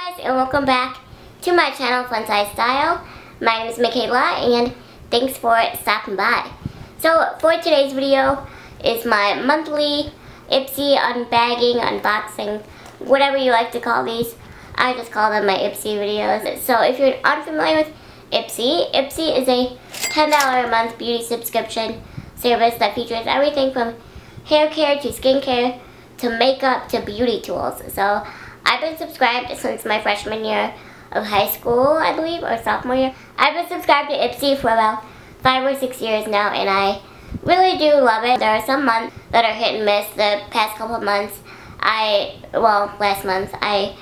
guys, and welcome back to my channel, FunsizedStyle. My name is Michaela, and thanks for stopping by. So, for today's video is my monthly Ipsy unbagging, unboxing, whatever you like to call these. I just call them my Ipsy videos. So, if you're unfamiliar with Ipsy, Ipsy is a $10 a month beauty subscription service that features everything from hair care to skincare to makeup to beauty tools. So, I've been subscribed since my freshman year of high school, I believe, or sophomore year. I've been subscribed to Ipsy for about 5 or 6 years now, and I really do love it. There are some months that are hit and miss. The past couple of months, last month, I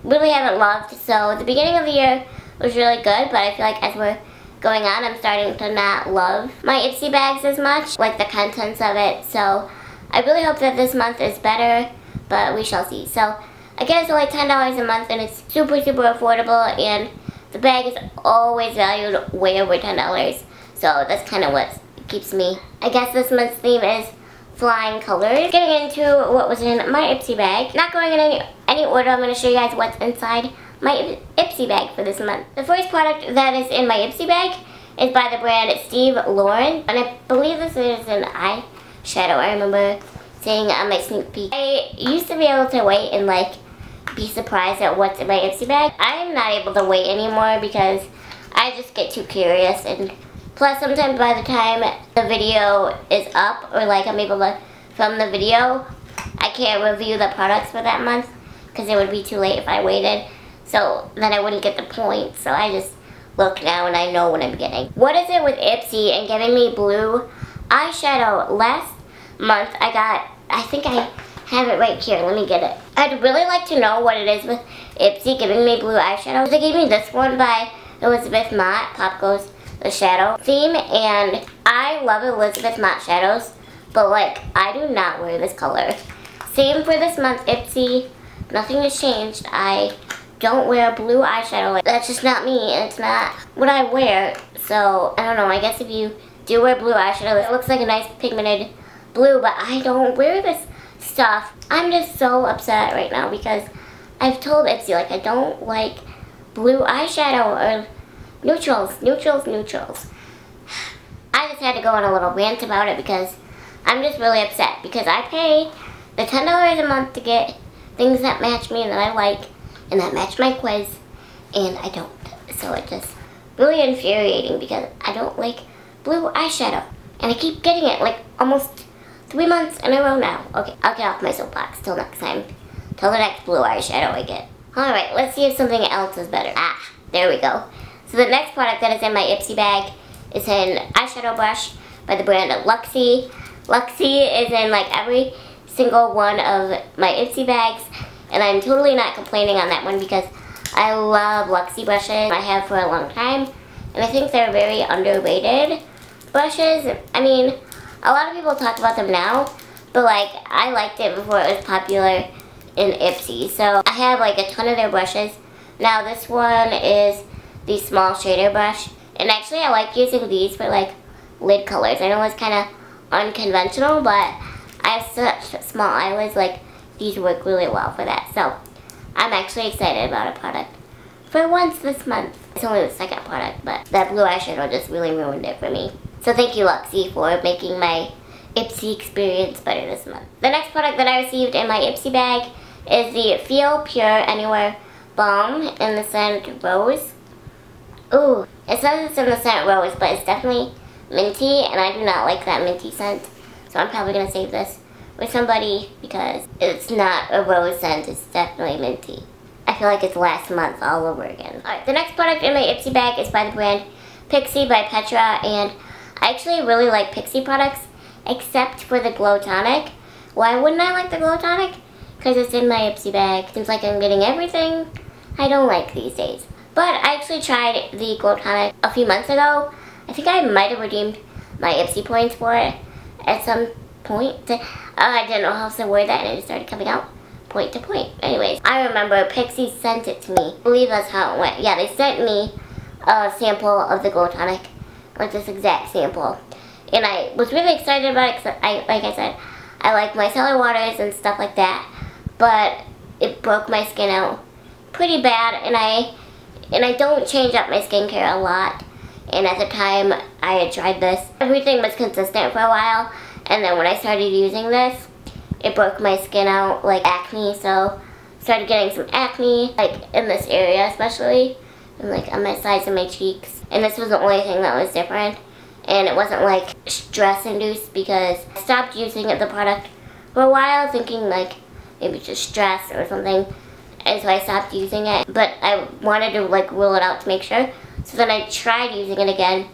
really haven't loved. So the beginning of the year was really good, but I feel like as we're going on, I'm starting to not love my Ipsy bags as much, like the contents of it. So I really hope that this month is better, but we shall see. So again, it's only $10 a month, and it's super affordable, and the bag is always valued way over $10. So that's kind of what keeps me. I guess this month's theme is flying colors. Getting into what was in my Ipsy bag. Not going in any order, I'm going to show you guys what's inside my Ipsy bag for this month. The first product that is in my Ipsy bag is by the brand Steve Lauren, and I believe this is an eyeshadow. I remember seeing on my sneak peek. I used to be able to wait and be surprised at what's in my Ipsy bag. I'm not able to wait anymore because I just get too curious, and plus sometimes by the time the video is up or I'm able to film the video, I can't review the products for that month because it would be too late if I waited. So then I wouldn't get the point. So I just look now and I know what I'm getting. What is it with Ipsy and giving me blue eyeshadow? Last month I think I have it right here. Let me get it. I'd really like to know what it is with Ipsy giving me blue eyeshadow. They gave me this one by Elizabeth Mott, Pop Goes the Shadow theme, and I love Elizabeth Mott shadows, but I do not wear this color. Same for this month, Ipsy. Nothing has changed. I don't wear blue eyeshadow. That's just not me, and it's not what I wear. So, I don't know. I guess if you do wear blue eyeshadow, it looks like a nice pigmented blue, but I don't wear this stuff. I'm just so upset right now because I've told Ipsy I don't like blue eyeshadow or neutrals. I just had to go on a little rant about it because I'm just really upset because I pay the $10 a month to get things that match me and that I like and that match my quiz, and I don't. So it's just really infuriating because I don't like blue eyeshadow, and I keep getting it almost 3 months in a row now. Okay, I'll get off my soapbox till next time. Till the next blue eyeshadow I get. Alright, let's see if something else is better. There we go. So the next product that is in my Ipsy bag is an eyeshadow brush by the brand Lexi. Lexi is in every single one of my Ipsy bags, and I'm totally not complaining on that one because I love Lexi brushes. I have for a long time, and I think they're very underrated brushes. I mean, a lot of people talk about them now, but I liked it before it was popular in Ipsy. So I have a ton of their brushes. Now this one is the small shader brush, and actually I like using these for lid colors. I know it's kind of unconventional, but I have such small eyelids, these work really well for that. So I'm actually excited about a product for once this month. It's only the second product, but that blue eyeshadow just really ruined it for me. So thank you, Lexi, for making my Ipsy experience better this month. The next product that I received in my Ipsy bag is the Feel Pure Anywhere Balm in the scent Rose. Ooh, it says it's in the scent Rose, but it's definitely minty, and I do not like that minty scent. So I'm probably going to save this with somebody because it's not a rose scent, it's definitely minty. I feel like it's last month all over again. Alright, the next product in my Ipsy bag is by the brand Pixi by Petra, and I actually really like Pixi products, except for the Glow Tonic. Why wouldn't I like the Glow Tonic? Because it's in my Ipsy bag. Seems like I'm getting everything I don't like these days. But I actually tried the Glow Tonic a few months ago. I think I might have redeemed my Ipsy points for it at some point. I didn't know how to word that, and it just started coming out point to point. Anyways, I remember Pixi sent it to me. I believe that's how it went. Yeah, they sent me a sample of the Glow Tonic. This exact sample, and I was really excited about it because like I said, I like micellar waters and stuff like that, but it broke my skin out pretty bad, and I don't change up my skincare a lot. And at the time I had tried this, everything was consistent for a while, and then when I started using this, it broke my skin out like acne. So started getting some acne, like in this area especially, and like on my sides of my cheeks. And this was the only thing that was different, and it wasn't like stress induced, because I stopped using the product for a while thinking like maybe just stress or something, and so I stopped using it. But I wanted to like rule it out to make sure, so then I tried using it again,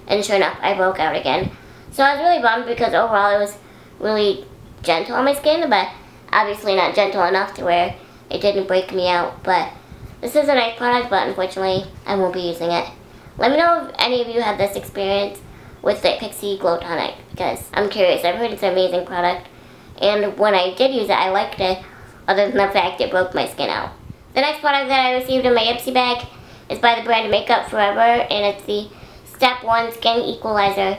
and sure enough I broke out again. So I was really bummed, because overall it was really gentle on my skin, but obviously not gentle enough to where it didn't break me out. But this is a nice product, but unfortunately I won't be using it. Let me know if any of you had this experience with the Pixi Glow Tonic, because I'm curious. I've heard it's an amazing product, and when I did use it, I liked it, other than the fact it broke my skin out. The next product that I received in my Ipsy bag is by the brand Makeup Forever, and it's the Step 1 Skin Equalizer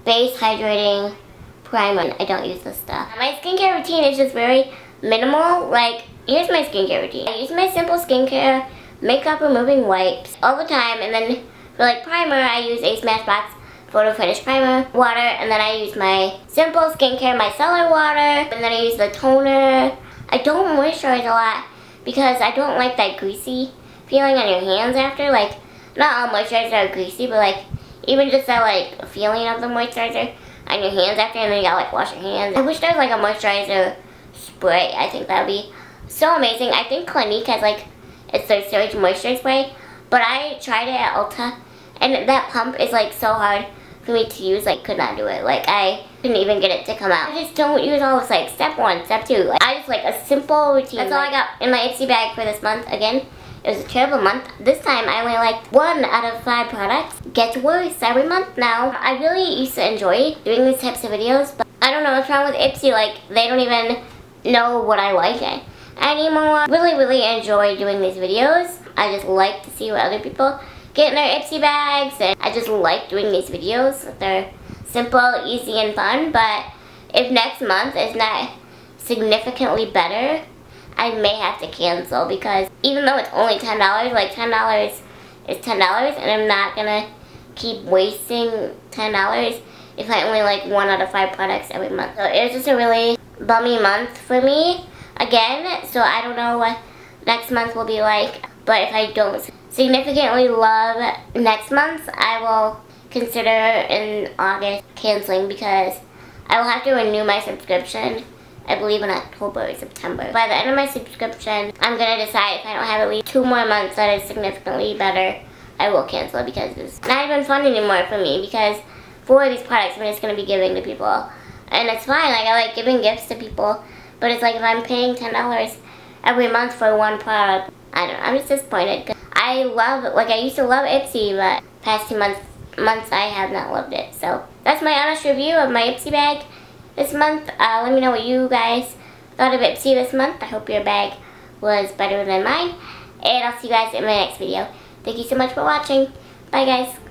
Base Hydrating Primer. I don't use this stuff. My skincare routine is just very minimal. Like, here's my skincare routine. I use my simple skincare, makeup removing wipes all the time, and then for like primer, I use a Smashbox Photo Finish Primer, water, and then I use my simple skincare micellar water, and then I use the toner. I don't moisturize a lot because I don't like that greasy feeling on your hands after. Like, not all moisturizers are greasy, but like even just that like feeling of the moisturizer on your hands after, and then you gotta like wash your hands. I wish there was like a moisturizer spray. I think that would be so amazing. I think Clinique has like it's their Surge Moisture Spray, but I tried it at Ulta, and that pump is like so hard for me to use. Like, could not do it. Like, I couldn't even get it to come out. I just don't use all this like step 1, step 2. Like, I just like a simple routine. That's all I got in my Ipsy bag for this month. Again, it was a terrible month. This time I only liked 1 out of 5 products. Gets worse every month now. I really used to enjoy doing these types of videos, but I don't know what's wrong with Ipsy. Like, they don't even know what I like anymore. Really enjoy doing these videos. I just like to see what other people get in their Ipsy bags, and I just like doing these videos. They're simple, easy, and fun. But if next month is not significantly better, I may have to cancel, because even though it's only $10, like $10 is $10, and I'm not gonna keep wasting $10 if I only like 1 out of 5 products every month. So it was just a really bummy month for me again, so I don't know what next month will be like. But if I don't significantly love next month, I will consider in August canceling, because I will have to renew my subscription, I believe in October or September. By the end of my subscription, I'm going to decide if I don't have at least 2 more months that is significantly better, I will cancel it, because it's not even fun anymore for me, because for these products I'm just going to be giving to people. And it's fine, like, I like giving gifts to people, but it's like if I'm paying $10 every month for 1 product, I don't know, I'm just disappointed. I love, like, I used to love Ipsy, but past 2 months I have not loved it. So that's my honest review of my Ipsy bag this month. Let me know what you guys thought of Ipsy this month. I hope your bag was better than mine, and I'll see you guys in my next video. Thank you so much for watching. Bye, guys.